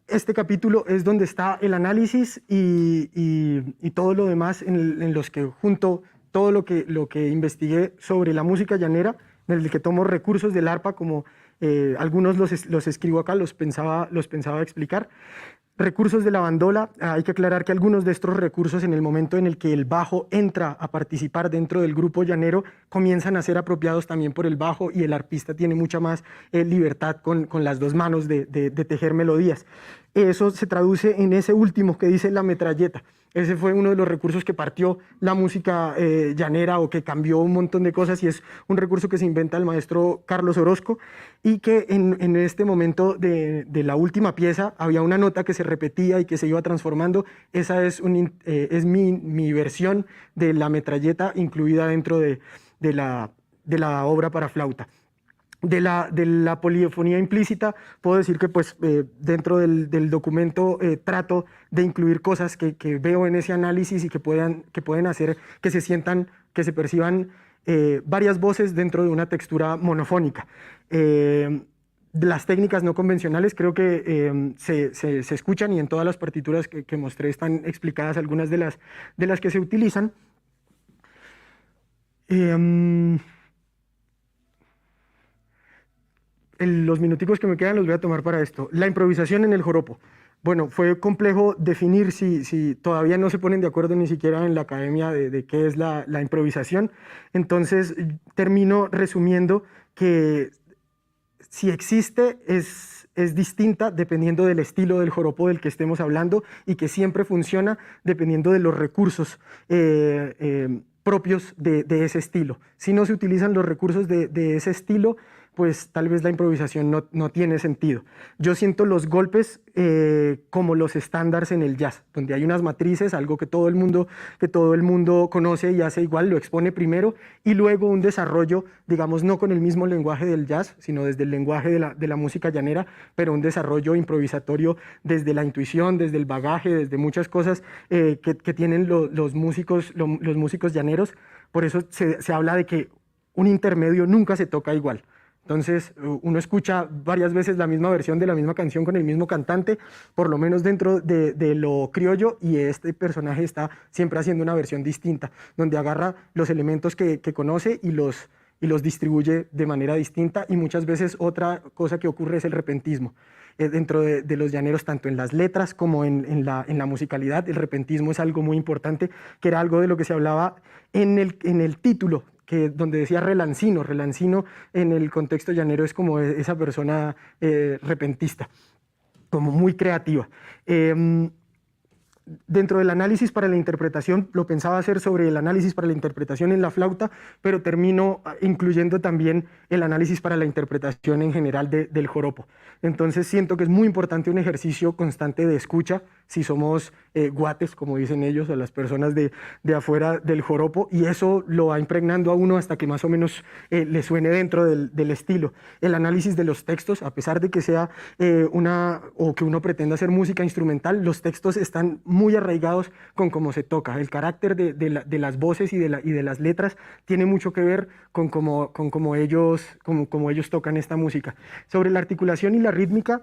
este capítulo es donde está el análisis y todo lo demás en los que junto todo lo que investigué sobre la música llanera, en el que tomo recursos del arpa, como algunos los escribo acá, los pensaba explicar. Recursos de la bandola, hay que aclarar que algunos de estos recursos, en el momento en el que el bajo entra a participar dentro del grupo llanero, comienzan a ser apropiados también por el bajo, y el arpista tiene mucha más libertad con las dos manos de tejer melodías. Eso se traduce en ese último que dice la metralleta. Ese fue uno de los recursos que partió la música llanera, o que cambió un montón de cosas, y es un recurso que se inventa el maestro Carlos Orozco, y que en este momento de la última pieza había una nota que se repetía y que se iba transformando. Esa es mi versión de la metralleta, incluida dentro de la obra para flauta. De la polifonía implícita, puedo decir que pues, dentro del documento trato de incluir cosas que veo en ese análisis y que pueden hacer que se sientan, que se perciban varias voces dentro de una textura monofónica. Las técnicas no convencionales creo que se escuchan, y en todas las partituras que mostré están explicadas algunas de las que se utilizan. Los minuticos que me quedan los voy a tomar para esto. La improvisación en el joropo. Bueno, fue complejo definir si todavía no se ponen de acuerdo ni siquiera en la academia de qué es la improvisación. Entonces termino resumiendo que si existe es distinta dependiendo del estilo del joropo del que estemos hablando, y que siempre funciona dependiendo de los recursos propios de ese estilo. Si no se utilizan los recursos de ese estilo, pues tal vez la improvisación no tiene sentido. Yo siento los golpes como los estándares en el jazz, donde hay unas matrices, algo que todo el mundo conoce y hace igual, lo expone primero, y luego un desarrollo, digamos, no con el mismo lenguaje del jazz, sino desde el lenguaje de la música llanera, pero un desarrollo improvisatorio desde la intuición, desde el bagaje, desde muchas cosas que tienen los músicos llaneros. Por eso se habla de que un intermedio nunca se toca igual. Entonces, uno escucha varias veces la misma versión de la misma canción con el mismo cantante, por lo menos dentro de lo criollo, y este personaje está siempre haciendo una versión distinta, donde agarra los elementos que conoce y los distribuye de manera distinta. Y muchas veces otra cosa que ocurre es el repentismo. Dentro de los llaneros, tanto en las letras como en la musicalidad, el repentismo es algo muy importante, que era algo de lo que se hablaba en el título, donde decía relancino. Relancino en el contexto llanero es como esa persona repentista, como muy creativa. Dentro del análisis para la interpretación, lo pensaba hacer sobre el análisis para la interpretación en la flauta, pero termino incluyendo también el análisis para la interpretación en general del joropo. Entonces siento que es muy importante un ejercicio constante de escucha, si somos guates, como dicen ellos, a las personas de afuera del joropo, y eso lo va impregnando a uno hasta que más o menos le suene dentro del estilo. El análisis de los textos, a pesar de que sea o que uno pretenda hacer música instrumental, los textos están muy arraigados con cómo se toca. El carácter de las voces y de las letras tiene mucho que ver con cómo ellos tocan esta música. Sobre la articulación y la rítmica,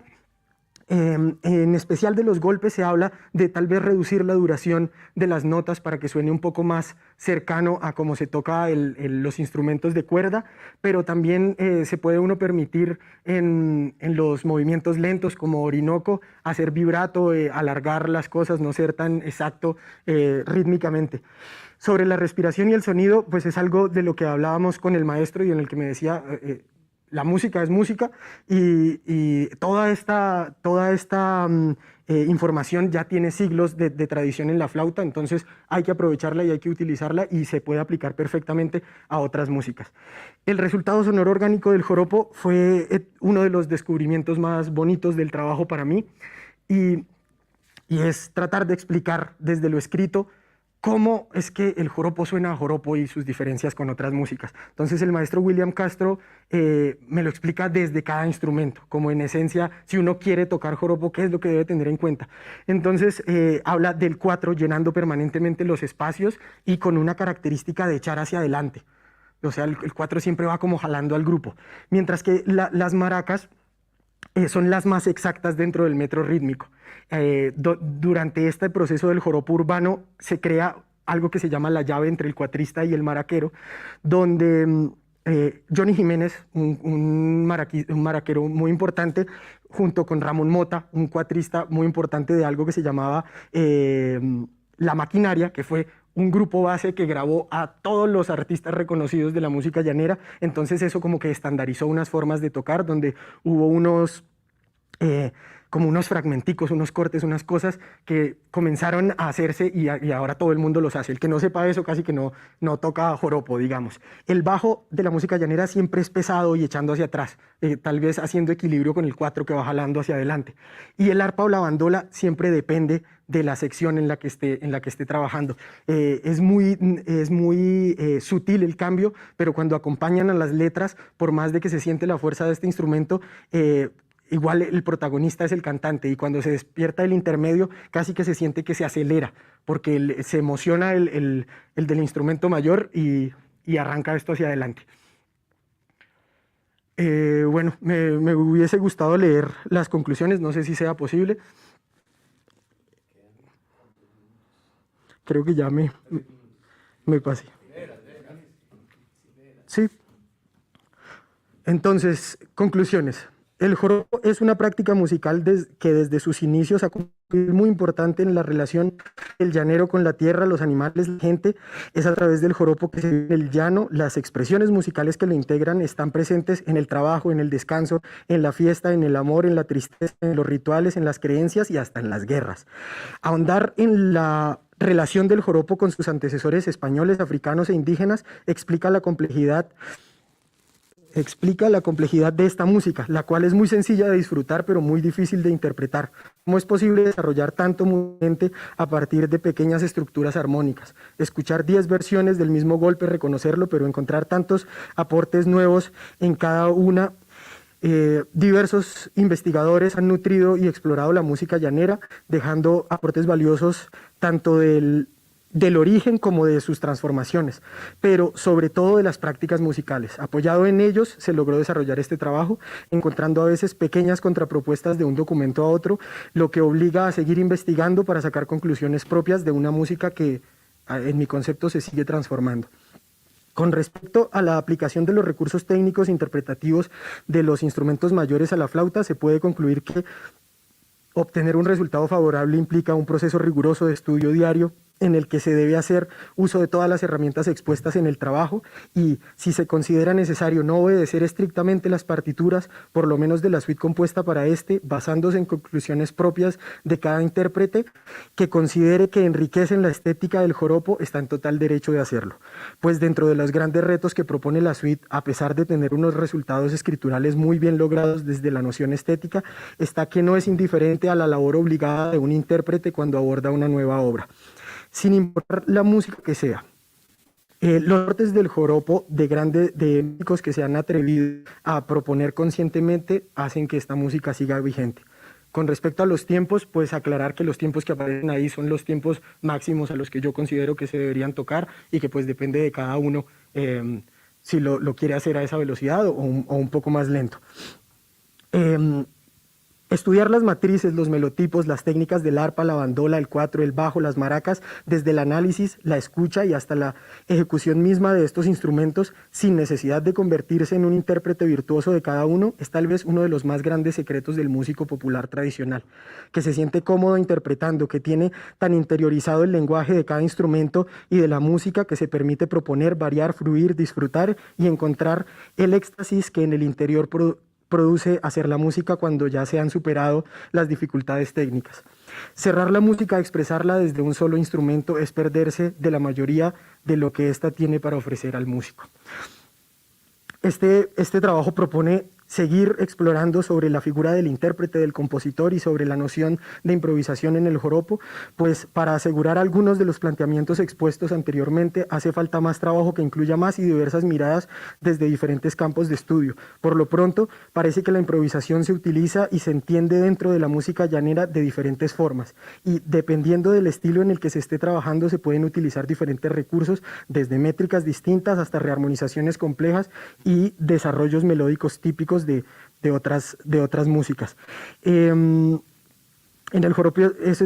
en especial de los golpes, se habla de tal vez reducir la duración de las notas para que suene un poco más cercano a cómo se toca los instrumentos de cuerda, pero también se puede uno permitir en los movimientos lentos como Orinoco hacer vibrato, alargar las cosas, no ser tan exacto rítmicamente. Sobre la respiración y el sonido, pues es algo de lo que hablábamos con el maestro, y en el que me decía la música es música, y toda esta información ya tiene siglos de tradición en la flauta, entonces hay que aprovecharla y hay que utilizarla, y se puede aplicar perfectamente a otras músicas. El resultado sonoro orgánico del joropo fue uno de los descubrimientos más bonitos del trabajo para mí, y es tratar de explicar desde lo escrito cómo es que el joropo suena a joropo y sus diferencias con otras músicas. Entonces el maestro William Castro me lo explica desde cada instrumento, como en esencia, si uno quiere tocar joropo, ¿qué es lo que debe tener en cuenta? Entonces habla del 4 llenando permanentemente los espacios y con una característica de echar hacia adelante. O sea, el 4 siempre va como jalando al grupo. Mientras que las maracas son las más exactas dentro del metro rítmico. Durante este proceso del joropo urbano se crea algo que se llama la llave entre el cuatrista y el maraquero, donde Johnny Jiménez, un maraquero muy importante, junto con Ramón Mota, un cuatrista muy importante de algo que se llamaba La Maquinaria, que fue un grupo base que grabó a todos los artistas reconocidos de la música llanera. Entonces eso como que estandarizó unas formas de tocar, donde hubo como unos fragmenticos, unos cortes, unas cosas que comenzaron a hacerse y ahora todo el mundo los hace. El que no sepa eso casi que no toca joropo, digamos. El bajo de la música llanera siempre es pesado y echando hacia atrás, tal vez haciendo equilibrio con el 4 que va jalando hacia adelante. Y el arpa o la bandola siempre depende de la sección en la que esté trabajando. Es muy sutil el cambio, pero cuando acompañan a las letras, por más de que se siente la fuerza de este instrumento, igual el protagonista es el cantante, y cuando se despierta el intermedio casi que se siente que se acelera, porque se emociona el del instrumento mayor y arranca esto hacia adelante. Bueno, me hubiese gustado leer las conclusiones, no sé si sea posible. Creo que ya me pasé. Sí. Entonces, conclusiones. El joropo es una práctica musical que desde sus inicios ha cumplido muy importante en la relación del llanero con la tierra, los animales, la gente. Es a través del joropo que se vive el llano. Las expresiones musicales que lo integran están presentes en el trabajo, en el descanso, en la fiesta, en el amor, en la tristeza, en los rituales, en las creencias y hasta en las guerras. Ahondar en la relación del joropo con sus antecesores españoles, africanos e indígenas explica la complejidad de esta música, la cual es muy sencilla de disfrutar, pero muy difícil de interpretar. ¿Cómo es posible desarrollar tanto movimiento a partir de pequeñas estructuras armónicas? Escuchar 10 versiones del mismo golpe, reconocerlo, pero encontrar tantos aportes nuevos en cada una. Diversos investigadores han nutrido y explorado la música llanera, dejando aportes valiosos tanto del origen como de sus transformaciones, pero sobre todo de las prácticas musicales. Apoyado en ellos, se logró desarrollar este trabajo, encontrando a veces pequeñas contrapropuestas de un documento a otro, lo que obliga a seguir investigando para sacar conclusiones propias de una música que, en mi concepto, se sigue transformando. Con respecto a la aplicación de los recursos técnicos interpretativos de los instrumentos mayores a la flauta, se puede concluir que obtener un resultado favorable implica un proceso riguroso de estudio diario, en el que se debe hacer uso de todas las herramientas expuestas en el trabajo, y si se considera necesario no obedecer estrictamente las partituras, por lo menos de la suite compuesta para basándose en conclusiones propias de cada intérprete que considere que enriquecen la estética del joropo, está en total derecho de hacerlo. Pues dentro de los grandes retos que propone la suite, a pesar de tener unos resultados escriturales muy bien logrados desde la noción estética, está que no es indiferente a la labor obligada de un intérprete cuando aborda una nueva obra, sin importar la música que sea. Los aportes del joropo de músicos que se han atrevido a proponer conscientemente hacen que esta música siga vigente. Con respecto a los tiempos, pues aclarar que los tiempos que aparecen ahí son los tiempos máximos a los que yo considero que se deberían tocar, y que pues depende de cada uno si lo quiere hacer a esa velocidad o un poco más lento. Estudiar las matrices, los melotipos, las técnicas del arpa, la bandola, el 4, el bajo, las maracas, desde el análisis, la escucha y hasta la ejecución misma de estos instrumentos, sin necesidad de convertirse en un intérprete virtuoso de cada uno, es tal vez uno de los más grandes secretos del músico popular tradicional, que se siente cómodo interpretando, que tiene tan interiorizado el lenguaje de cada instrumento y de la música, que se permite proponer, variar, fluir, disfrutar y encontrar el éxtasis que en el interior produce hacer la música cuando ya se han superado las dificultades técnicas. Cerrar la música, expresarla desde un solo instrumento, es perderse de la mayoría de lo que ésta tiene para ofrecer al músico. Este trabajo propone seguir explorando sobre la figura del intérprete, del compositor y sobre la noción de improvisación en el joropo, pues para asegurar algunos de los planteamientos expuestos anteriormente hace falta más trabajo que incluya más y diversas miradas desde diferentes campos de estudio. Por lo pronto, parece que la improvisación se utiliza y se entiende dentro de la música llanera de diferentes formas y dependiendo del estilo en el que se esté trabajando se pueden utilizar diferentes recursos desde métricas distintas hasta rearmonizaciones complejas y desarrollos melódicos típicos de otras músicas. En el joropo es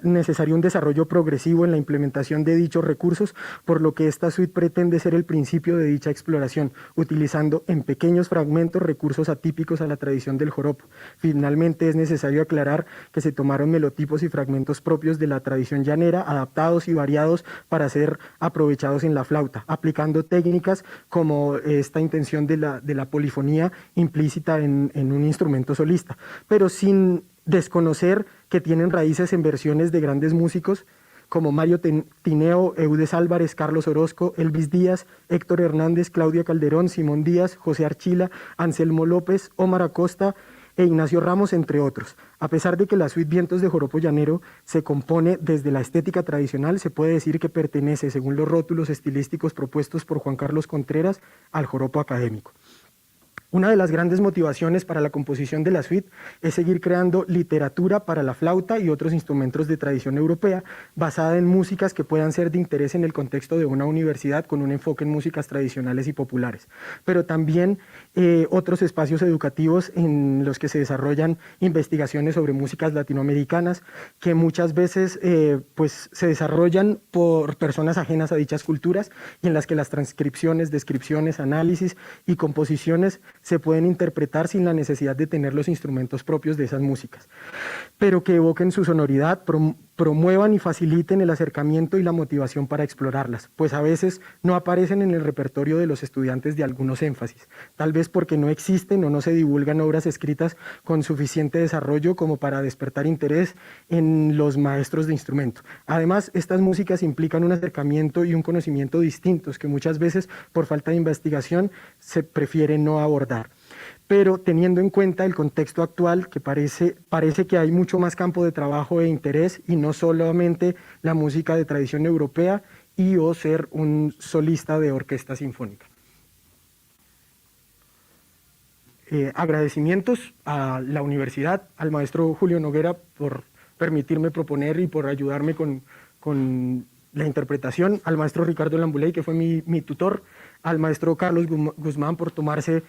necesario un desarrollo progresivo en la implementación de dichos recursos, por lo que esta suite pretende ser el principio de dicha exploración, utilizando en pequeños fragmentos recursos atípicos a la tradición del joropo. Finalmente es necesario aclarar que se tomaron melotipos y fragmentos propios de la tradición llanera, adaptados y variados para ser aprovechados en la flauta, aplicando técnicas como esta intención de la polifonía implícita en un instrumento solista, pero sin desconocer que tienen raíces en versiones de grandes músicos como Mario Tineo, Eudes Álvarez, Carlos Orozco, Elvis Díaz, Héctor Hernández, Claudia Calderón, Simón Díaz, José Archila, Anselmo López, Omar Acosta e Ignacio Ramos, entre otros. A pesar de que la suite Vientos de Joropo Llanero se compone desde la estética tradicional, se puede decir que pertenece, según los rótulos estilísticos propuestos por Juan Carlos Contreras, al joropo académico. Una de las grandes motivaciones para la composición de la suite es seguir creando literatura para la flauta y otros instrumentos de tradición europea, basada en músicas que puedan ser de interés en el contexto de una universidad con un enfoque en músicas tradicionales y populares, pero también otros espacios educativos en los que se desarrollan investigaciones sobre músicas latinoamericanas que muchas veces pues se desarrollan por personas ajenas a dichas culturas y en las que las transcripciones, descripciones, análisis y composiciones se pueden interpretar sin la necesidad de tener los instrumentos propios de esas músicas, pero que evoquen su sonoridad, promuevan y faciliten el acercamiento y la motivación para explorarlas, pues a veces no aparecen en el repertorio de los estudiantes de algunos énfasis, tal vez porque no existen o no se divulgan obras escritas con suficiente desarrollo como para despertar interés en los maestros de instrumento. Además, estas músicas implican un acercamiento y un conocimiento distintos que muchas veces por falta de investigación se prefiere no abordar. Pero teniendo en cuenta el contexto actual, que parece que hay mucho más campo de trabajo e interés y no solamente la música de tradición europea y o ser un solista de orquesta sinfónica. Agradecimientos a la universidad, al maestro Julio Noguera por permitirme proponer y por ayudarme con la interpretación, al maestro Ricardo Lambuley, que fue mi tutor, al maestro Carlos Guzmán por tomarse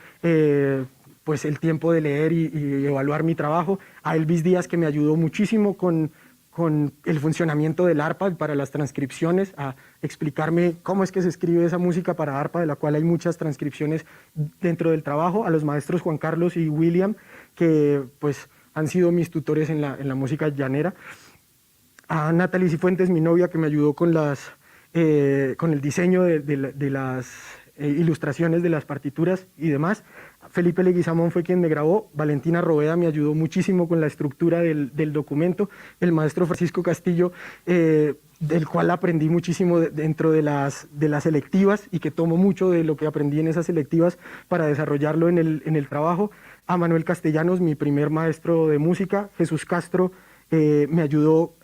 pues el tiempo de leer y evaluar mi trabajo, a Elvis Díaz, que me ayudó muchísimo con el funcionamiento del arpa para las transcripciones, a explicarme cómo es que se escribe esa música para arpa, de la cual hay muchas transcripciones dentro del trabajo, a los maestros Juan Carlos y William, que pues han sido mis tutores en la música llanera, a Natalie Cifuentes, mi novia, que me ayudó con el diseño de las ilustraciones de las partituras y demás. Felipe Leguizamón fue quien me grabó, Valentina Robeda me ayudó muchísimo con la estructura del documento, el maestro Francisco Castillo, del cual aprendí muchísimo dentro de las selectivas y que tomo mucho de lo que aprendí en esas selectivas para desarrollarlo en el trabajo, a Manuel Castellanos, mi primer maestro de música, Jesús Castro, me ayudó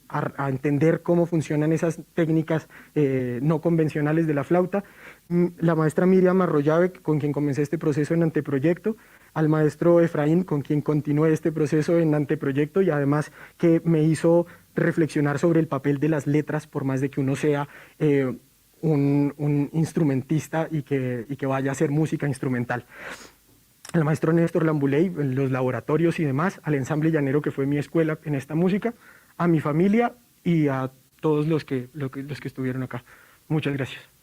a entender cómo funcionan esas técnicas no convencionales de la flauta, la maestra Miriam Arroyave, con quien comencé este proceso en anteproyecto, al maestro Efraín, con quien continué este proceso en anteproyecto y además que me hizo reflexionar sobre el papel de las letras, por más de que uno sea un instrumentista y que vaya a hacer música instrumental. Al maestro Néstor Lambuley, en los laboratorios y demás, al ensamble llanero que fue mi escuela en esta música, a mi familia y a todos los que estuvieron acá. Muchas gracias.